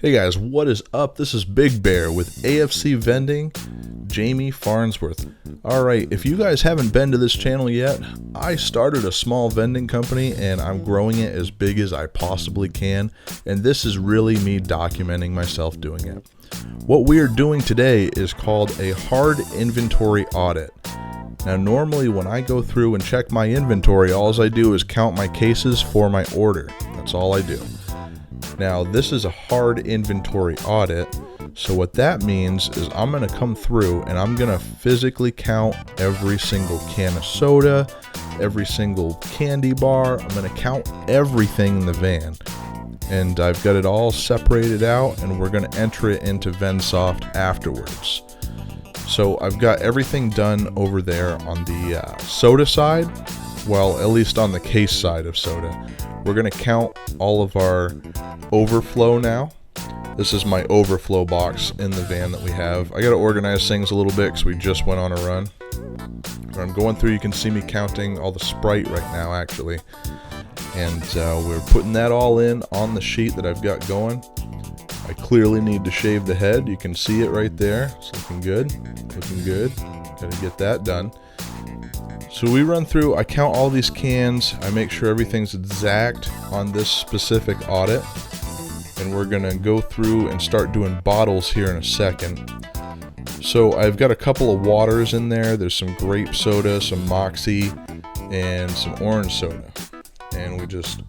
Hey guys, what is up? This is Big Bear with AFC Vending, Jamie Farnsworth. Alright, if you guys haven't been to this channel yet, I started a small vending company and I'm growing it as big as I possibly can, and this is really me documenting myself doing it. What we are doing today is called a hard inventory audit. Now normally when I go through and check my inventory, all I do is count my cases for my order. That's all I do. Now this is a hard inventory audit, so what that means is I'm going to come through and I'm going to physically count every single can of soda, every single candy bar. I'm going to count everything in the van, and I've got it all separated out, and we're going to enter it into VendSoft afterwards. So I've got everything done over there on the soda side, well, at least on the case side of soda. We're going to count all of our overflow now. This is my overflow box in the van that we have. I got to organize things a little bit because we just went on a run. When I'm going through, you can see me counting all the Sprite right now, actually. And we're putting that all in on the sheet that I've got going. I clearly need to shave the head. You can see it right there. It's looking good. Looking good. Got to get that done. So we run through, I count all these cans, I make sure everything's exact on this specific audit, and we're going to go through and start doing bottles here in a second. So I've got a couple of waters in there. There's some grape soda, some Moxie, and some orange soda. And we just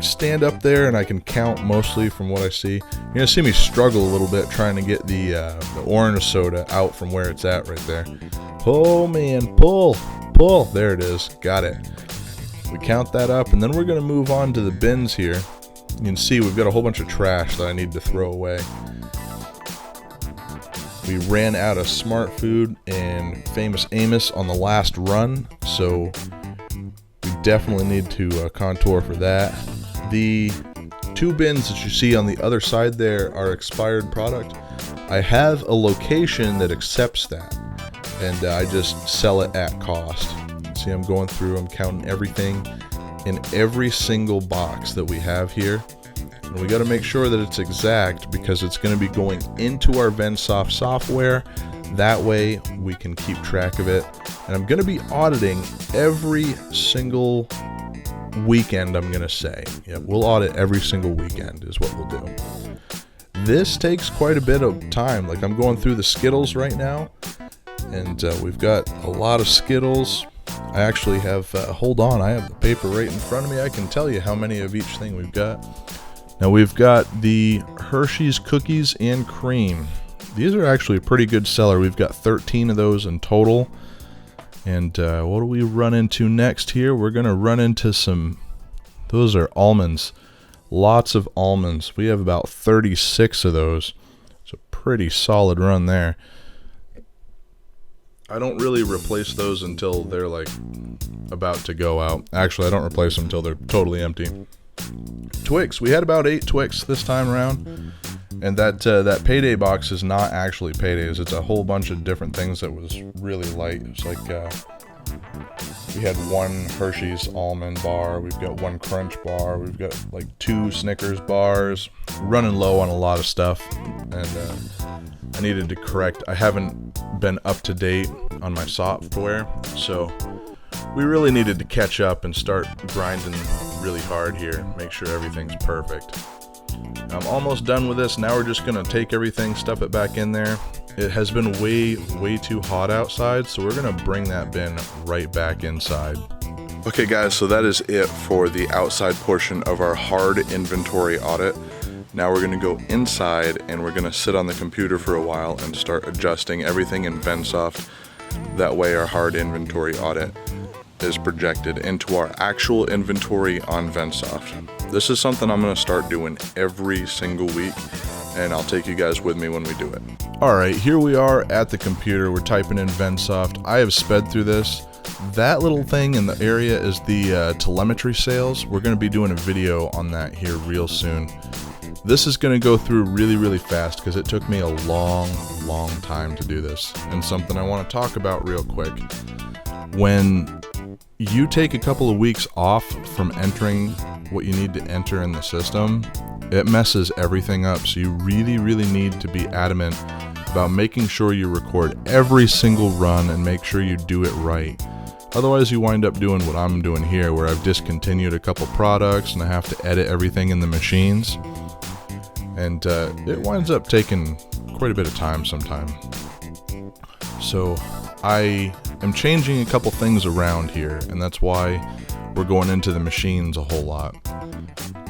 stand up there and I can count mostly from what I see. You're going to see me struggle a little bit trying to get the orange soda out from where it's at right there. Oh man, pull! There it is. Got it. We count that up, and then we're going to move on to the bins here. You can see we've got a whole bunch of trash that I need to throw away. We ran out of Smart Food and Famous Amos on the last run, so we definitely need to contour for that. The two bins that you see on the other side there are expired product. I have a location that accepts that, and I just sell it at cost. See, I'm going through, I'm counting everything in every single box that we have here, and we got to make sure that it's exact because it's going to be going into our VendSoft software. That way we can keep track of it, and I'm going to be auditing every single weekend. I'm going to say, yeah, we'll audit every single weekend is what we'll do. This takes quite a bit of time. Like, I'm going through the Skittles right now, and we've got a lot of Skittles. I actually have, hold on, I have the paper right in front of me. I can tell you how many of each thing we've got. Now we've got the Hershey's Cookies and Cream. These are actually a pretty good seller. We've got 13 of those in total. And what do we run into next here? We're going to run into some, those are almonds. Lots of almonds. We have about 36 of those. It's a pretty solid run there. I don't really replace those until they're like about to go out. Actually, I don't replace them until they're totally empty. Twix. We had about 8 Twix this time around, and that payday box is not actually paydays. It's a whole bunch of different things that was really light. It's like we had one Hershey's almond bar. We've got one Crunch bar. We've got like 2 Snickers bars. Running low on a lot of stuff, and I needed to correct. I haven't been up to date on my software, so we really needed to catch up and start grinding really hard here, make sure everything's perfect. I'm almost done with this. Now we're just going to take everything, stuff it back in there. It has been way too hot outside, so we're going to bring that bin right back inside. Okay guys, so that is it for the outside portion of our hard inventory audit. Now we're going to go inside and we're going to sit on the computer for a while and start adjusting everything in VendSoft. That way our hard inventory audit is projected into our actual inventory on VendSoft. This is something I'm going to start doing every single week, and I'll take you guys with me when we do it. Alright, here we are at the computer. We're typing in VendSoft. I have sped through this. That little thing in the area is the telemetry sales. We're going to be doing a video on that here real soon. This is going to go through really fast because it took me a long time to do this, and something I want to talk about real quick. When you take a couple of weeks off from entering what you need to enter in the system, it messes everything up. So you really need to be adamant about making sure you record every single run and make sure you do it right. Otherwise you wind up doing what I'm doing here, where I've discontinued a couple products and I have to edit everything in the machines. And it winds up taking quite a bit of time sometimes. So I am changing a couple things around here, and that's why we're going into the machines a whole lot.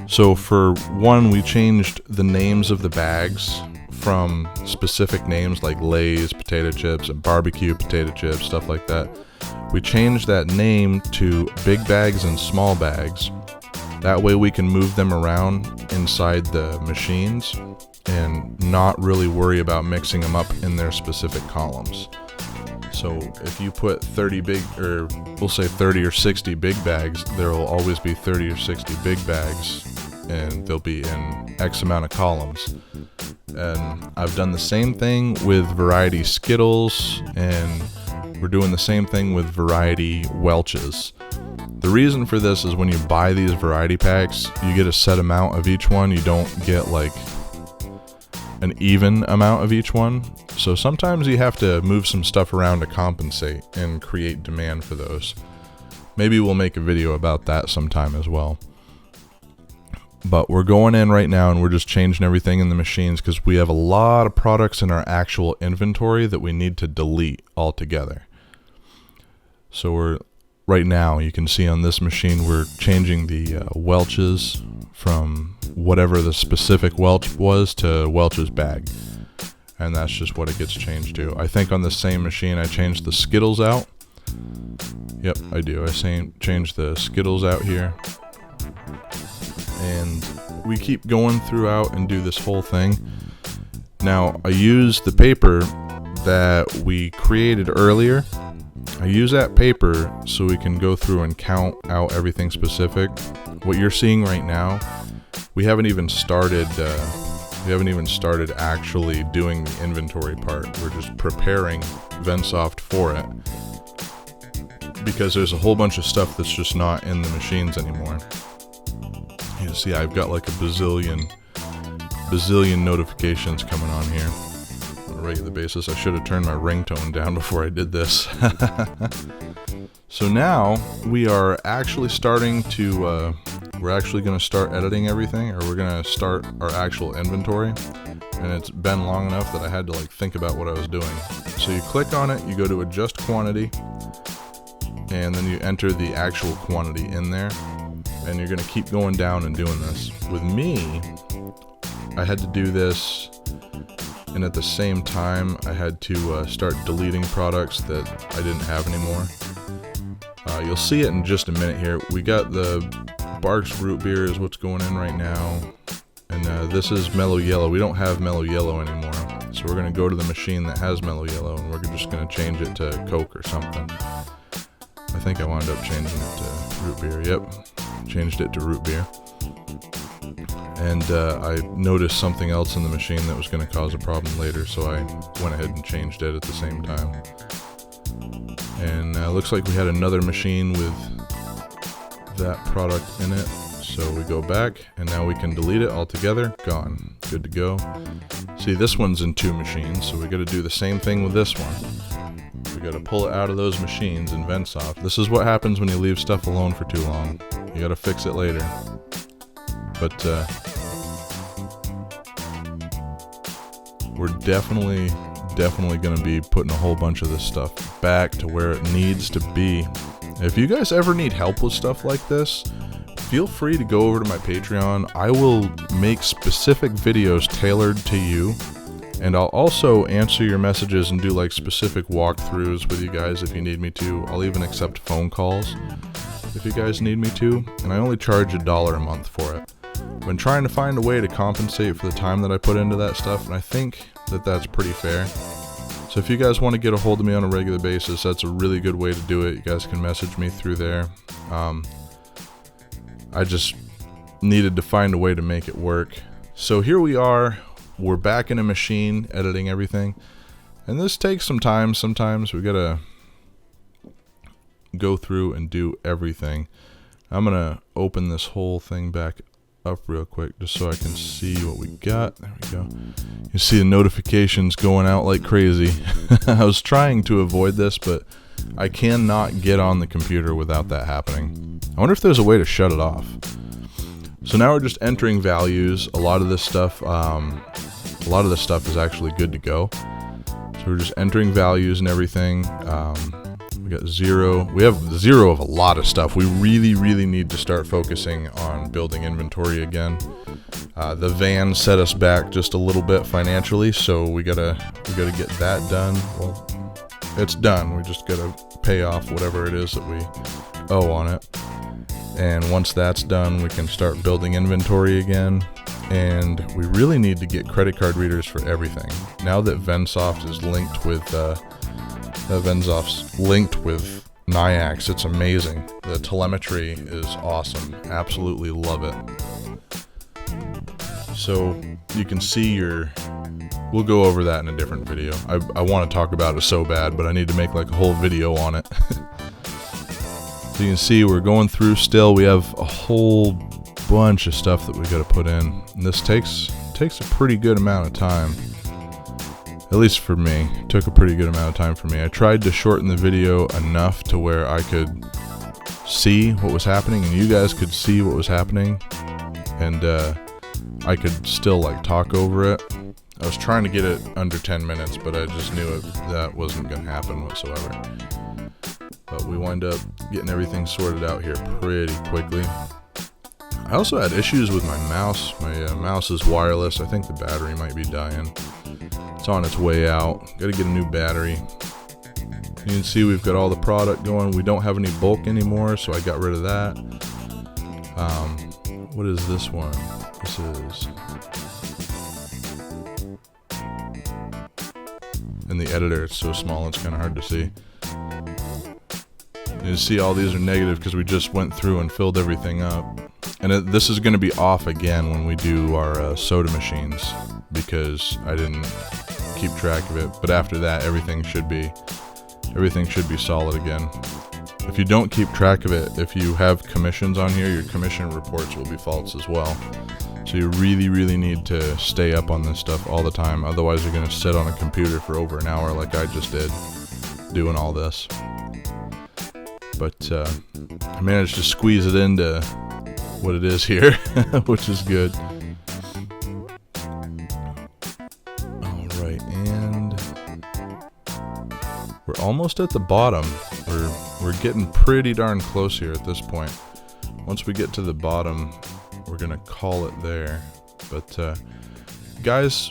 So for one, we changed the names of the bags from specific names like Lay's potato chips and barbecue potato chips, stuff like that. We changed that name to big bags and small bags. That way we can move them around inside the machines and not really worry about mixing them up in their specific columns. So if you put 30 or 60 big bags, there will always be 30 or 60 big bags, and they'll be in X amount of columns. And I've done the same thing with variety Skittles, and we're doing the same thing with variety Welch's. The reason for this is when you buy these variety packs, you get a set amount of each one. You don't get like an even amount of each one. So sometimes you have to move some stuff around to compensate and create demand for those. Maybe we'll make a video about that sometime as well. But we're going in right now and we're just changing everything in the machines because we have a lot of products in our actual inventory that we need to delete altogether. So right now, you can see on this machine, we're changing the Welch's from whatever the specific Welch was to Welch's bag. And that's just what it gets changed to. I think on the same machine, I changed the Skittles out. Yep, I do. I changed the Skittles out here. And we keep going throughout and do this whole thing. Now, I use the paper that we created earlier. I use that paper so we can go through and count out everything specific. What you're seeing right now, we haven't even started actually doing the inventory part. We're just preparing Vensoft for it because there's a whole bunch of stuff that's just not in the machines anymore. You see, I've got like a bazillion notifications coming on here on a regular basis. I should have turned my ringtone down before I did this. So now we are actually starting to, we're actually going to start editing everything, or we're going to start our actual inventory. And it's been long enough that I had to like think about what I was doing. So you click on it, you go to adjust quantity, and then you enter the actual quantity in there. And you're going to keep going down and doing this. With me, I had to do this, and at the same time, I had to start deleting products that I didn't have anymore. You'll see it in just a minute here. We got the Barks root beer is what's going in right now. And this is Mellow Yellow. We don't have Mellow Yellow anymore. So we're going to go to the machine that has Mellow Yellow, and we're just going to change it to Coke or something. I think I wound up changing it to root beer. Yep. Changed it to root beer. And I noticed something else in the machine that was going to cause a problem later, so I went ahead and changed it at the same time. And looks like we had another machine with that product in it. So we go back, and now we can delete it altogether. Gone. Good to go. See, this one's in two machines, so we got to do the same thing with this one. We got to pull it out of those machines in Vensoft. This is what happens when you leave stuff alone for too long. You got to fix it later. But we're definitely going to be putting a whole bunch of this stuff back to where it needs to be. If you guys ever need help with stuff like this, feel free to go over to my Patreon. I will make specific videos tailored to you. And I'll also answer your messages and do like specific walkthroughs with you guys if you need me to. I'll even accept phone calls if you guys need me to. And I only charge $1 a month for it. I've been trying to find a way to compensate for the time that I put into that stuff, and I think that that's pretty fair. So if you guys want to get a hold of me on a regular basis, that's a really good way to do it. You guys can message me through there. I just needed to find a way to make it work. So here we are. We're back in a machine editing everything, and this takes some time. Sometimes we gotta go through and do everything. I'm gonna open this whole thing back up real quick just so I can see what we got. There we go. You see the notifications going out like crazy. I was trying to avoid this, but I cannot get on the computer without that happening. I wonder if there's a way to shut it off. So now we're just entering values. A lot of this stuff is actually good to go. So we're just entering values and everything. We got 0. We have 0 of a lot of stuff. We really need to start focusing on building inventory again. The van set us back just a little bit financially, so we gotta get that done. Well, it's done. We just gotta pay off whatever it is that we owe on it. And once that's done, we can start building inventory again. And we really need to get credit card readers for everything. Now that Vensoft is linked with Nyax, it's amazing. The telemetry is awesome. Absolutely love it. So you can see we'll go over that in a different video. I want to talk about it so bad, but I need to make like a whole video on it. So you can see we're going through still. We have a whole bunch of stuff that we got to put in. And this takes a pretty good amount of time. At least for me, it took a pretty good amount of time for me. I tried to shorten the video enough to where I could see what was happening and you guys could see what was happening, and I could still like talk over it. I was trying to get it under 10 minutes, but I just knew that wasn't going to happen whatsoever. But we wind up getting everything sorted out here pretty quickly. I also had issues with my mouse. My mouse is wireless. I think the battery might be dying. It's on its way out. Gotta get a new battery. You can see we've got all the product going. We don't have any bulk anymore, so I got rid of that. What is this one? This is... In the editor, it's so small it's kind of hard to see. You see all these are negative because we just went through and filled everything up. And this is going to be off again when we do our soda machines, because I didn't keep track of it. But after that, everything should be solid again. If you don't keep track of it, if you have commissions on here, your commission reports will be false as well. So you really need to stay up on this stuff all the time. Otherwise, you're going to sit on a computer for over an hour like I just did doing all this. But I managed to squeeze it into what it is here, which is good. Alright, and we're almost at the bottom. We're getting pretty darn close here at this point. Once we get to the bottom, we're gonna call it there. But guys,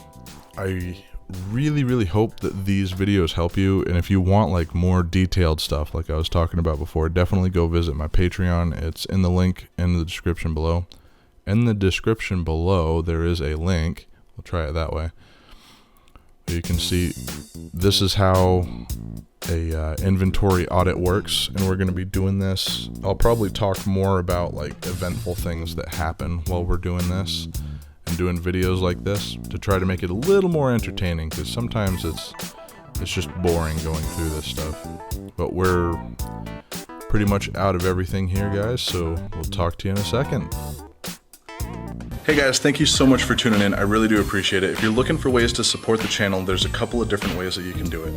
I really hope that these videos help you, and if you want like more detailed stuff like I was talking about before, definitely go visit my Patreon. It's in the link in the description below. In the description below there is a link. We'll try it that way. You can see this is how a inventory audit works, and we're going to be doing this. I'll probably talk more about like eventful things that happen while we're doing this and doing videos like this to try to make it a little more entertaining, because sometimes it's just boring going through this stuff. But we're pretty much out of everything here, guys, so we'll talk to you in a second. Hey guys, thank you so much for tuning in. I really do appreciate it. If you're looking for ways to support the channel, there's a couple of different ways that you can do it.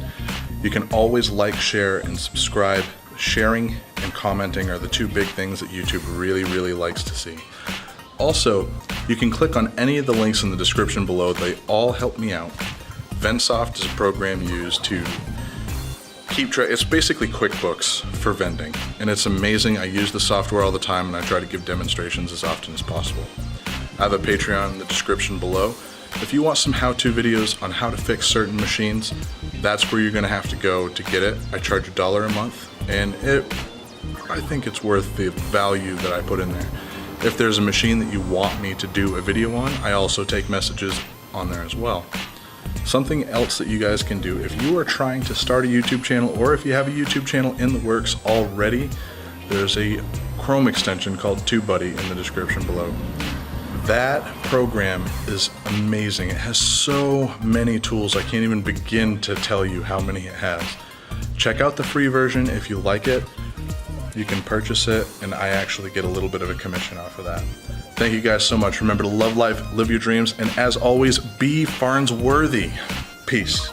You can always like, share, and subscribe. Sharing and commenting are the two big things that YouTube really likes to see. Also, you can click on any of the links in the description below. They all help me out. Vensoft is a program used to keep track. It's basically QuickBooks for vending, and it's amazing. I use the software all the time, and I try to give demonstrations as often as possible. I have a Patreon in the description below. If you want some how-to videos on how to fix certain machines, that's where you're going to have to go to get it. I charge $1 a month, and I think it's worth the value that I put in there. If there's a machine that you want me to do a video on, I also take messages on there as well. Something else that you guys can do, if you are trying to start a YouTube channel, or if you have a YouTube channel in the works already, there's a Chrome extension called TubeBuddy in the description below. That program is amazing. It has so many tools. I can't even begin to tell you how many it has. Check out the free version. If you like it, you can purchase it, and I actually get a little bit of a commission off of that. Thank you guys so much. Remember to love life, live your dreams, and as always, be Farnsworthy. Peace.